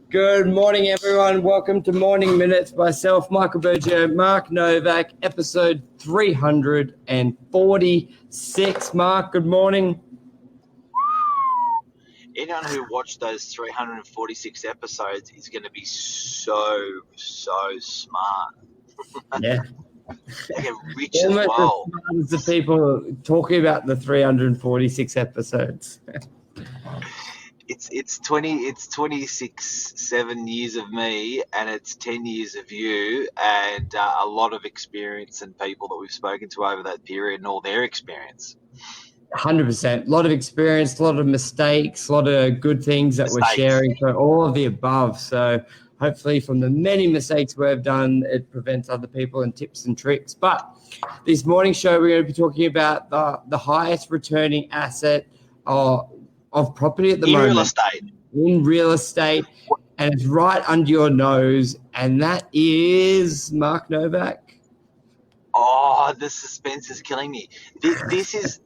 Good morning, everyone. Welcome to Morning Minutes. Myself, Michael Berger, Mark Novak, episode 346. Mark, good morning. Anyone who watched those 346 episodes is going to be so smart. Yeah. They get rich as Almost well. as smart as the people talking about the 346 episodes. It's 7 years of me, and it's 10 years of you, and a lot of experience and people that we've spoken to over that period and all their experience. 100%. A lot of experience, a lot of mistakes, a lot of good things that we're sharing. So all of the above. So hopefully from the many mistakes we've done, it prevents other people and tips and tricks. But this morning show, we're going to be talking about the highest returning asset of property at the moment. In real estate. And it's right under your nose. And that is Mark Novak. Oh, the suspense is killing me. This is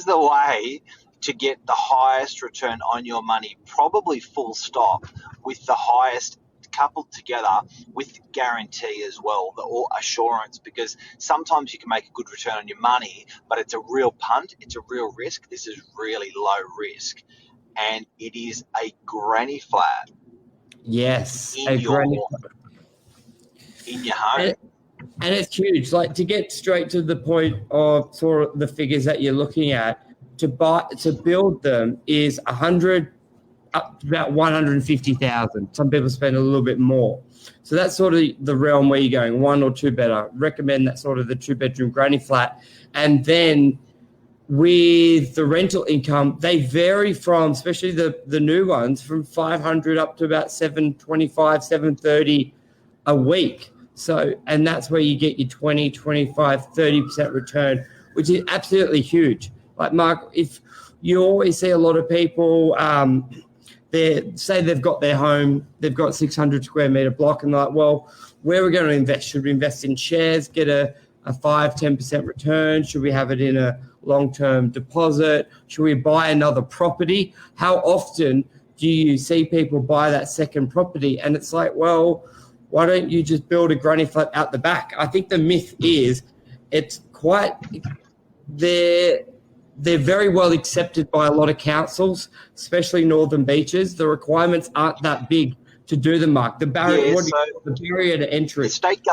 the way to get the highest return on your money, probably full stop, with the highest coupled together with guarantee as well, or assurance, because sometimes you can make a good return on your money, but it's a real punt, it's a real risk. This is really low risk, and it is a granny flat. Yes, in your home. And it's huge. Like, to get straight to the point of sort of the figures that you're looking at, to build them is 100 up to about 150,000. Some people spend a little bit more. So that's sort of the realm where you're going, one or two better. Recommend that sort of the 2-bedroom granny flat. And then with the rental income, they vary from, especially the new ones, from 500 up to about 725, 730 a week. So, and that's where you get your 20, 25, 30% return, which is absolutely huge. Like, Mark, if you always see a lot of people, they say they've got their home, they've got 600 square meter block, and they're like, well, where are we going to invest? Should we invest in shares, get a 5-10% return? Should we have it in a long-term deposit? Should we buy another property? How often do you see people buy that second property? And it's like, well, why don't you just build a granny flat out the back? I think the myth is they're very well accepted by a lot of councils, especially Northern Beaches. The requirements aren't that big to do them, Mark. The barrier, the barrier to entry. The state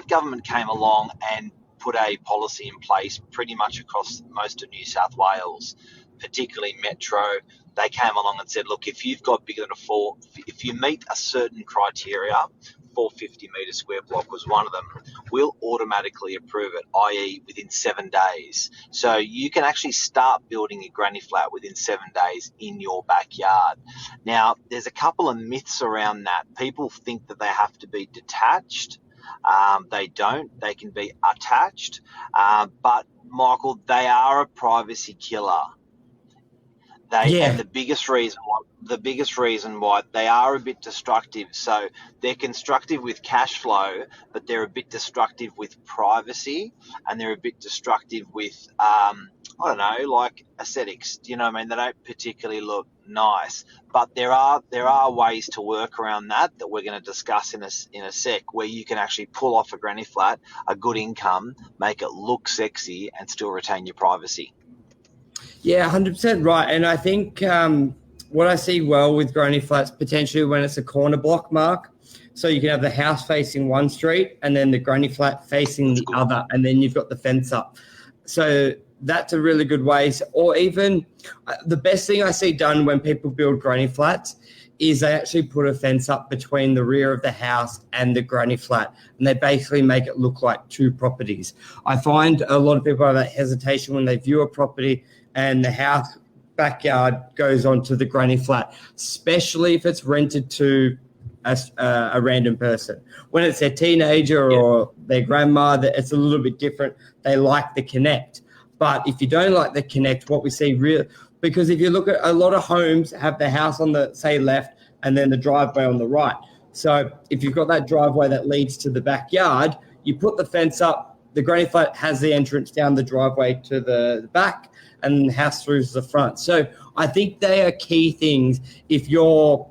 government came along and put a policy in place pretty much across most of New South Wales, particularly Metro. They came along and said, look, if you've got bigger than if you meet a certain criteria, 450 metre square block was one of them, we'll automatically approve it, i.e. within 7 days. So you can actually start building a granny flat within 7 days in your backyard. Now, there's a couple of myths around that. People think that they have to be detached. They don't. They can be attached. But, Michael, they are a privacy killer. And the biggest reason why they are a bit destructive. So they're constructive with cash flow, but they're a bit destructive with privacy, and they're a bit destructive with like aesthetics. Do you know what I mean? They don't particularly look nice, but there are ways to work around that we're going to discuss in a sec, where you can actually pull off a granny flat, a good income, make it look sexy, and still retain your privacy. Yeah, 100% right. And I think what I see well with granny flats, potentially when it's a corner block, Mark, so you can have the house facing one street and then the granny flat facing the other, and then you've got the fence up. So that's a really good way. Or even the best thing I see done when people build granny flats is they actually put a fence up between the rear of the house and the granny flat, and they basically make it look like two properties. I find a lot of people have that hesitation when they view a property and the house backyard goes onto the granny flat, especially if it's rented to a random person. When it's their teenager or their grandma, it's a little bit different. They like the connect. But if you don't like the connect, what we see because if you look at a lot of homes have the house on the, say, left and then the driveway on the right. So if you've got that driveway that leads to the backyard, you put the fence up, the granny flat has the entrance down the driveway to the back, and the house through the front. So I think they are key things if you're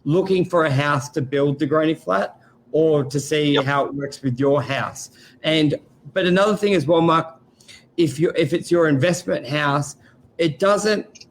looking for a house to build the granny flat or to see how it works with your house. But another thing as well, Mark, if it's your investment house, it doesn't,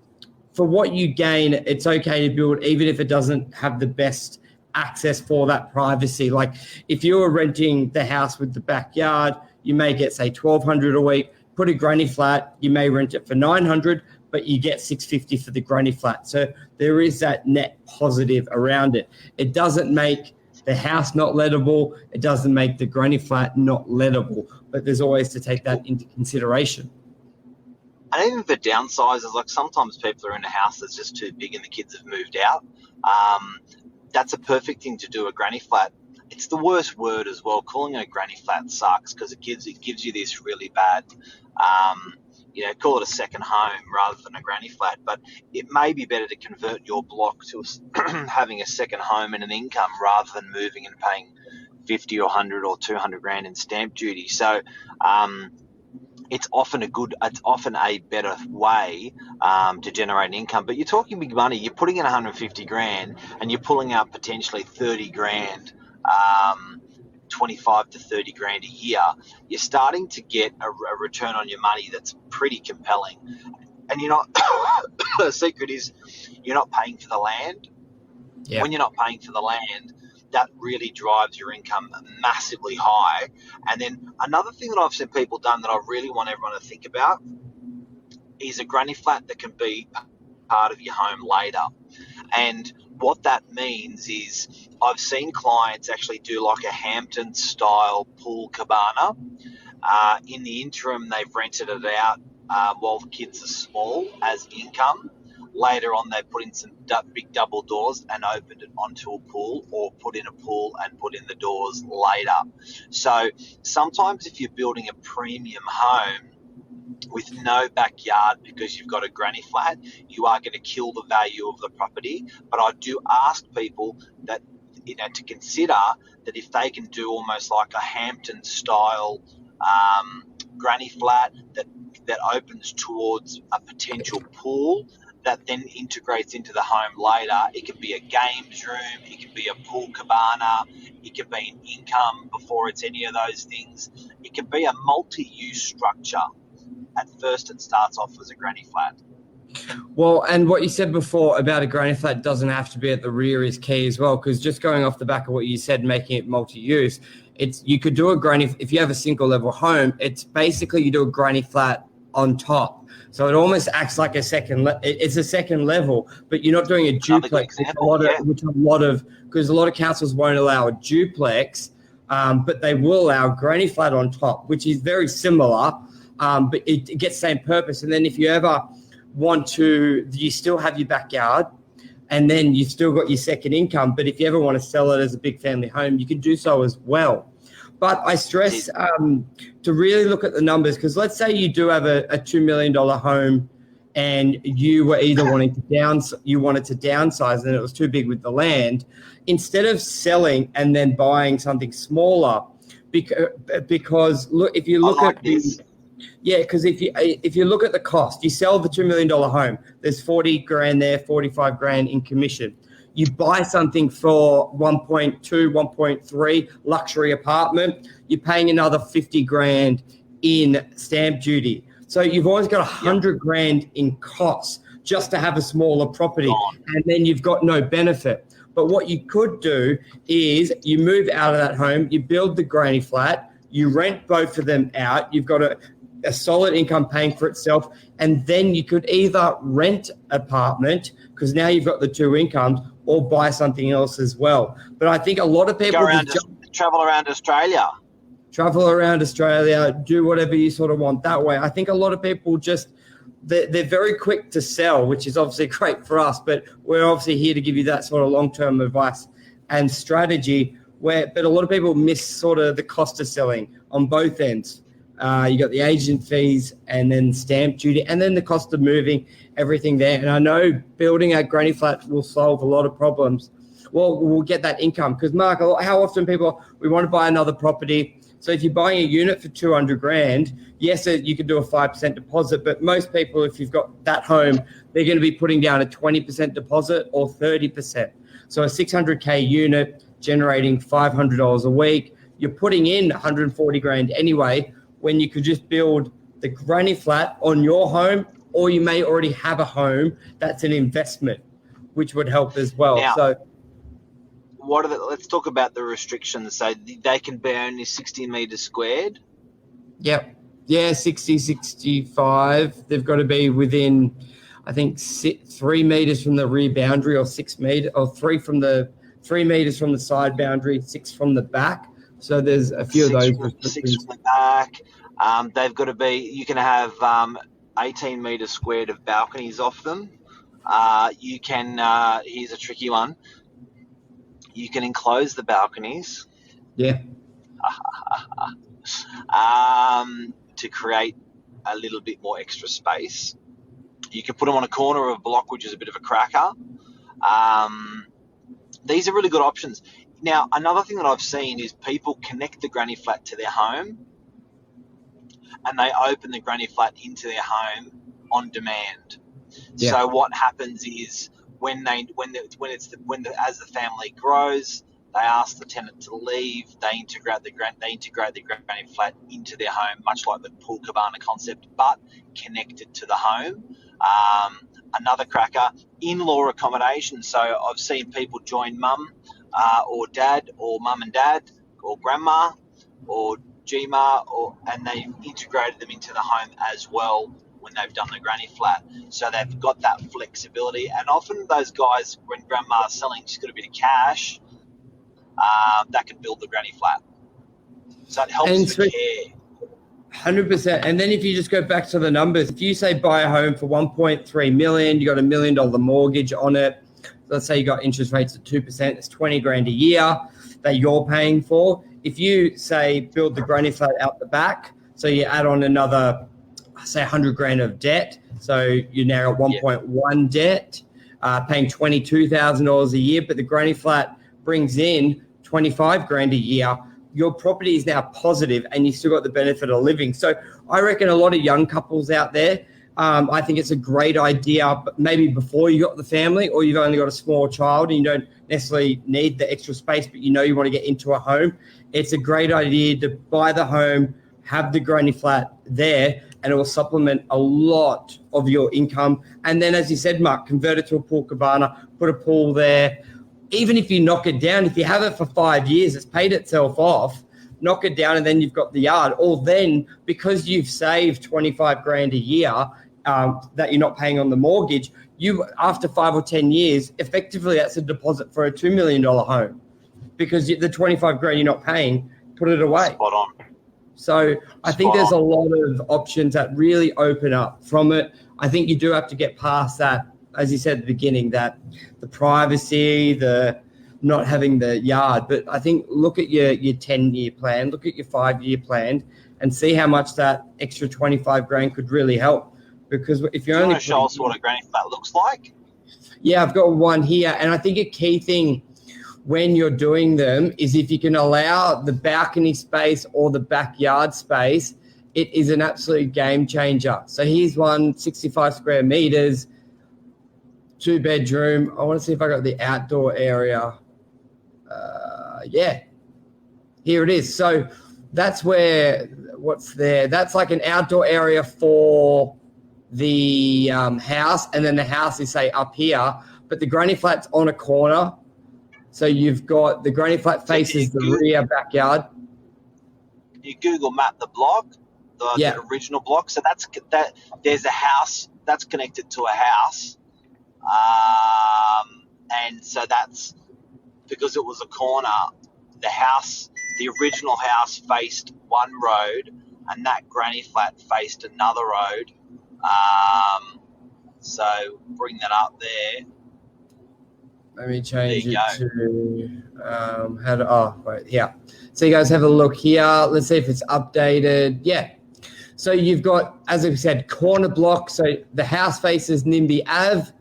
for what you gain, it's okay to build even if it doesn't have the best access for that privacy. Like if you're renting the house with the backyard, you may get say $1,200 a week. Put a granny flat, you may rent it for $900, but you get $650 for the granny flat. So there is that net positive around it. It doesn't make the house not lettable. It doesn't make the granny flat not lettable, but there's always to take that into consideration. And even for downsizers, like sometimes people are in a house that's just too big and the kids have moved out. That's a perfect thing to do, a granny flat. It's the worst word as well. Calling it a granny flat sucks because it gives you this really bad, call it a second home rather than a granny flat. But it may be better to convert your block to having a second home and an income rather than moving and paying 50 or 100 or 200 grand in stamp duty. So it's often a better way to generate an income. But you're talking big money. You're putting in 150 grand and you're pulling out potentially 30 grand, 25 to 30 grand a year. You're starting to get a return on your money that's pretty compelling. And you're not, the secret is you're not paying for the land. Yeah. When you're not paying for the land, that really drives your income massively high. And then another thing that I've seen people done that I really want everyone to think about is a granny flat that can be part of your home later. And what that means is I've seen clients actually do like a Hampton style pool cabana. In the interim, they've rented it out while the kids are small as income. Later on, they put in some big double doors and opened it onto a pool, or put in a pool and put in the doors later. So sometimes if you're building a premium home with no backyard because you've got a granny flat, you are going to kill the value of the property. But I do ask people that, to consider that if they can do almost like a Hampton style granny flat that opens towards a potential pool, that then integrates into the home later. It could be a games room, it could be a pool cabana, it could be an income before it's any of those things. It could be a multi-use structure. At first, it starts off as a granny flat. Well, and what you said before about a granny flat doesn't have to be at the rear is key as well, because just going off the back of what you said, making it multi-use, you could do a granny, if you have a single level home, it's basically you do a granny flat on top. So it almost acts like it's a second level, but you're not doing a duplex, because a lot of councils won't allow a duplex, but they will allow a granny flat on top, which is very similar, but it gets the same purpose. And then if you ever you still have your backyard, and then you've still got your second income, but if you ever want to sell it as a big family home, you can do so as well. But I stress to really look at the numbers, because let's say you do have a $2 million home and you were either wanted to downsize and it was too big with the land. Instead of selling and then buying something smaller, because look, if you look at this. Yeah, because if you look at the cost, you sell the $2 million home, there's 40 grand there, 45 grand in commission. You buy something for 1.2, 1.3 luxury apartment, you're paying another 50 grand in stamp duty. So you've always got 100 grand in costs just to have a smaller property, and then you've got no benefit. But what you could do is you move out of that home, you build the granny flat, you rent both of them out, you've got a solid income paying for itself, and then you could either rent apartment, because now you've got the two incomes, or buy something else as well. But I think a lot of people travel around Australia, do whatever you sort of want that way. I think a lot of people they're very quick to sell, which is obviously great for us, but we're obviously here to give you that sort of long-term advice and strategy, but a lot of people miss sort of the cost of selling on both ends. You got the agent fees and then stamp duty and then the cost of moving, everything there. And I know building a granny flat will solve a lot of problems. Well, we'll get that income, because Mark, how often we want to buy another property. So if you're buying a unit for 200 grand, yes, you can do a 5% deposit, but most people, if you've got that home, they're going to be putting down a 20% deposit or 30%. So a 600K unit generating $500 a week, you're putting in 140 grand anyway, when you could just build the granny flat on your home, or you may already have a home that's an investment, which would help as well. Now, so let's talk about the restrictions. So they can be only 60 meters squared. Yep. Yeah, 60, 65. They've got to be within, I think, 3 meters from the rear boundary, or 6 meters, or 3 meters from the side boundary, 6 from the back. So there's a few of those restrictions. 6 from the back. They've got to be, you can have 18 meters squared of balconies off them. You can, here's a tricky one. You can enclose the balconies. Yeah. To create a little bit more extra space. You can put them on a corner of a block, which is a bit of a cracker. These are really good options. Now, another thing that I've seen is people connect the granny flat to their home, and they open the granny flat into their home on demand. Yeah. So what happens is as the family grows, they ask the tenant to leave. They integrate the granny flat into their home, much like the pool cabana concept, but connected to the home. Another cracker, in-law accommodation. So I've seen people join mum or dad, or mum and dad, or grandma, or Gma, and they've integrated them into the home as well when they've done the granny flat. So they've got that flexibility. And often those guys, when grandma's selling, just got a bit of cash, that can build the granny flat. So it helps with care. 100%. And then if you just go back to the numbers, if you say buy a home for 1.3 million, you got $1 million mortgage on it. Let's say you got interest rates at 2%, it's 20 grand a year that you're paying for. If you say build the granny flat out the back, so you add on another, say 100 grand of debt. So you're now at 1.1 debt, paying $22,000 a year, but the granny flat brings in 25 grand a year. Your property is now positive and you still got the benefit of living. So I reckon a lot of young couples out there, I think it's a great idea, but maybe before you got the family, or you've only got a small child and you don't necessarily need the extra space, but you know you want to get into a home. It's a great idea to buy the home, have the granny flat there, and it will supplement a lot of your income. And then, as you said, Mark, convert it to a pool cabana, put a pool there. Even if you knock it down, if you have it for 5 years, it's paid itself off, knock it down and then you've got the yard. Or then, because you've saved 25 grand a year that you're not paying on the mortgage, you, after 5 or 10 years, effectively that's a deposit for a $2 million home, because the 25 grand you're not paying, put it away. Spot on. So I think there's a lot of options that really open up from it. I think you do have to get past that, as you said at the beginning, that the privacy, the not having the yard. But I think look at your 10-year plan, look at your 5-year plan, and see how much that extra 25 grand could really help. Because if you're only show us what a granny flat looks like. Yeah, I've got one here, and I think a key thing when you're doing them is if you can allow the balcony space or the backyard space, it is an absolute game changer. So here's one, 65 square meters, 2-bedroom. I want to see if I got the outdoor area. Yeah, here it is. So that's where, what's there? That's like an outdoor area for the house, and then the house is, say, up here, but the granny flat's on a corner. So you've got the granny flat faces the rear backyard. You Google map the block, the original block. So that there's a house that's connected to a house. And so that's because it was a corner. The original house faced one road, and that granny flat faced another road. So bring that up there. Let me change it to yeah. So you guys have a look here. Let's see if it's updated. Yeah. So you've got, as I said, corner block. So the house faces NIMBY Ave.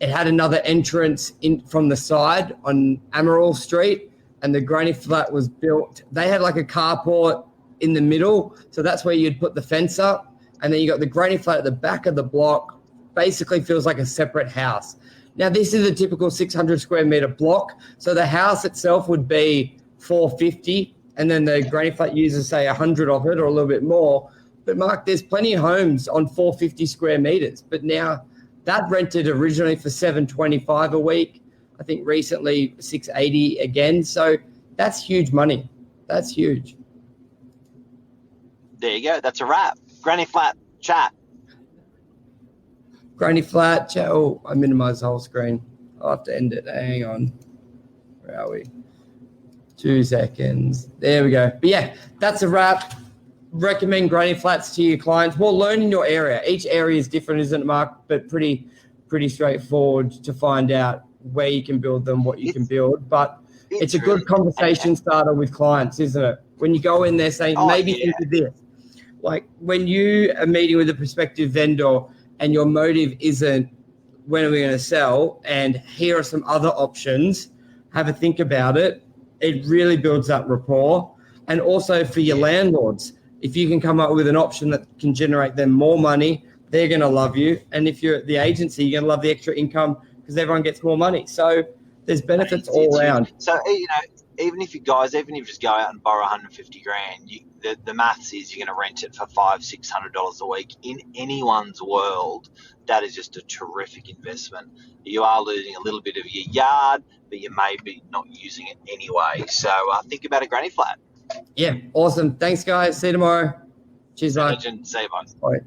It had another entrance in from the side on Amaral Street, and the granny flat was built. They had like a carport in the middle, so that's where you'd put the fence up, and then you got the granny flat at the back of the block. Basically feels like a separate house. Now, this is a typical 600 square meter block. So the house itself would be 450, and then the granny flat users say 100 of it or a little bit more. But Mark, there's plenty of homes on 450 square meters, but now that rented originally for 725 a week. I think recently 680 again. So that's huge money. That's huge. There you go. That's a wrap. Granny flat chat. Granny flat chat. Oh, I minimized the whole screen. I'll have to end it. Hang on. Where are we? 2 seconds. There we go. But yeah, that's a wrap. Recommend granny flats to your clients. Well, learn in your area. Each area is different, isn't it, Mark? But pretty straightforward to find out where you can build them, what you can build. But it's a good conversation starter with clients, isn't it? When you go in there saying, maybe think of this. Like when you are meeting with a prospective vendor and your motive isn't when are we going to sell and here are some other options, have a think about it. It really builds that rapport. And also for your landlords, if you can come up with an option that can generate them more money, they're going to love you. And if you're at the agency, you're going to love the extra income because everyone gets more money. So there's benefits all around. So, even if you just go out and borrow 150 grand, the maths is you're going to rent it for $500-600 a week. In anyone's world, that is just a terrific investment. You are losing a little bit of your yard, but you may be not using it anyway. So think about a granny flat. Yeah, awesome. Thanks, guys. See you tomorrow. Cheers, mate. See you, boys. Bye.